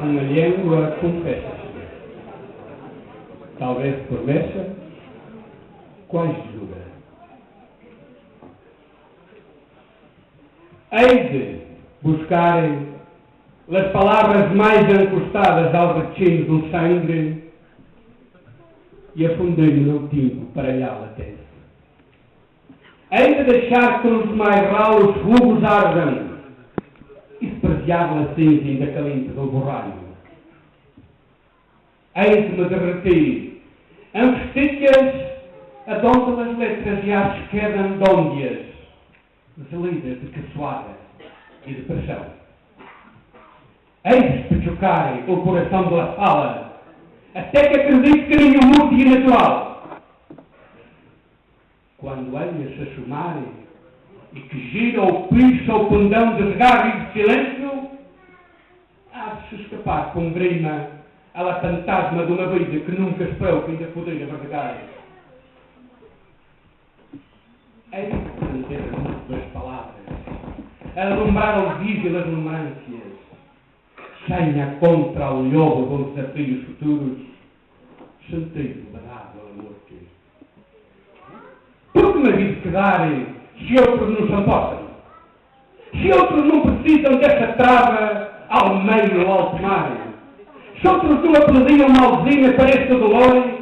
Uma língua confessa-se, talvez promessa, conjura. Hei de buscar as palavras mais encostadas ao recheio do sangue e afundei-me no timpo para lá a tese. Hei de deixar que os mais ralos fogos ardam e esparziar a cinza ainda caliente do borralho. Hei de me derreter em vestígias adonde as letras já se quedam dôndias, deslidas de caçoada e de pressão. Hei de espechucar o coração da fala, até que acredite que nenhum mundo é natural. Quando eles se assomarem e que gira ou picha o pendão de regarro e de silêncio, há de se escapar com grima a fantasma de uma vida que nunca esperou que ainda poderia vergar. Hei de prender muito das palavras, alumbrar o vídeo das lembranças, senha contra o lobo dos desafios futuros, sentido badado a morte. Por que me havia de quedar se outros não se importam? Se outros não precisam dessa trava ao meio ou alto mar? Se outros não aplaudiam malzinha para este dolor,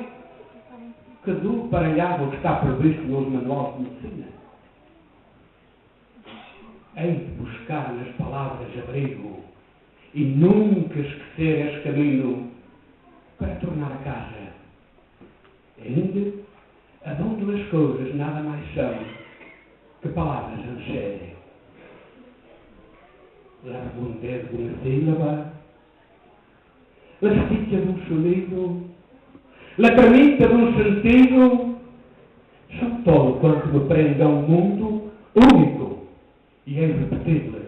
que do paralhado está previsto nos manuais de medicina? Hei de buscar nas palavras abrigo e nunca esquecer este caminho para tornar a casa, ainda aonde as coisas nada mais são que palavras anserem. Largo um dedo de uma sílaba, a estica de um sonido, a tramita de um sentido, só todo quanto me prende a um mundo único e irrepetível,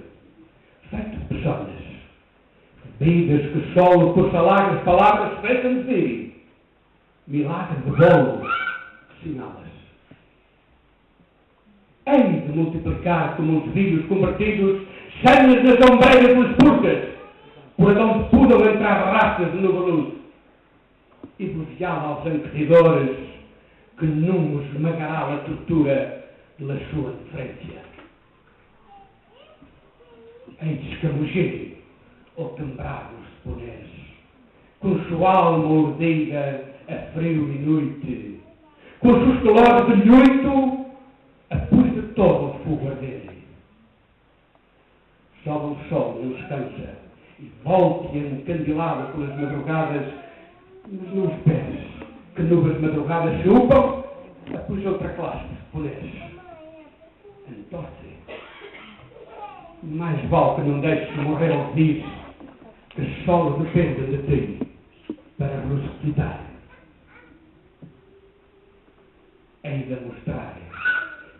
feito de pessoas, vidas que só por salagres palavras fecham de si, milagre de bolo que sinalas. Hei de multiplicar como os filhos convertidos senhas nas ombreiras das purcas, por onde pudam entrar raças de novo e buziá-la aos inquisidores que não esmagará a tortura da sua deferência. Hei de escamugir ou tembrar os poneres, com sua alma urdida a frio e noite, com os seus calores de noito, após de todo o fogo arder. Sobe o sol, não descansa, e volte encandilado pelas madrugadas, mas não esperes que nuvens madrugadas se upam, após outra classe de poderes. Entorce. Mais vale que não deixes morrer aos dias que só dependem de ti para ressuscitar. Hei de mostrar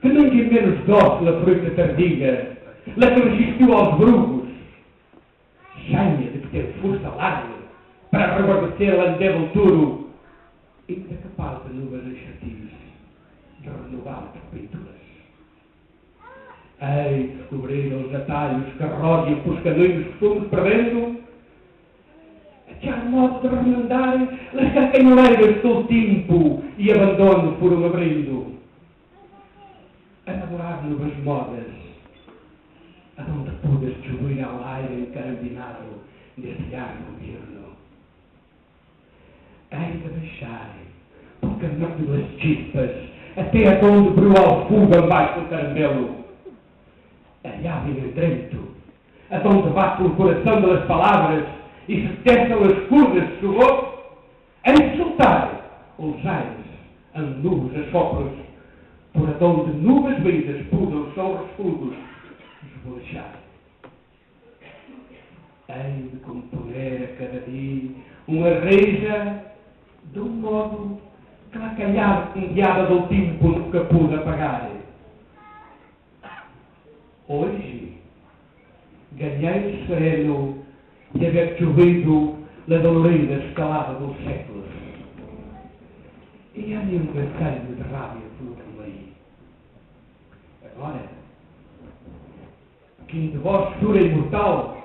que ninguém menos dócil a fruta tardia, la que resistiu aos brugos, cheia de que teve força larga para reverdecer o endeavor duro, ainda capaz de nuvens enxertidas de renovar pinturas. Hei de descobrir os atalhos que rodem por caminhos que fomos perdendo, que há modo de remendar as cacanhoeiras do tempo e abandono por um abrindo. A namorar nuvens modas, aonde pudes distribuir ao aire encarabinado desse ar governo. Hei de deixar, por caminho das chispas, até aonde brua o fogo abaixo do caramelo, a llave em treito, aonde bate o coração das palavras e se testam as curvas de seu rosto, hei de soltar os aires, anus, as sopros, por aonde nuvens vidas pudam só os fundos esbolajar. Hei de componer a cada dia uma reja de um modo que a calhada enviada do tempo nunca pude apagar. Hoje, ganhei sereno de haver chovido na dolorida escalada dos séculos. E há um gaceiro de rábia pelo caminho. Agora, quem de vós jura imortal,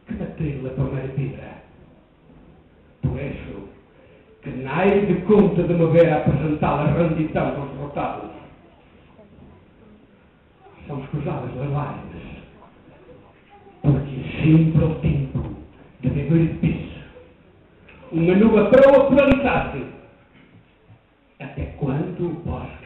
que na bater a primeira pedra. Por isso, que nem de conta de me ver apresentar a rendição dos derrotados. São escusadas das lágrimas, porque sempre o tempo de viver de piso. Uma nova proa paralisar-se. Até quando posso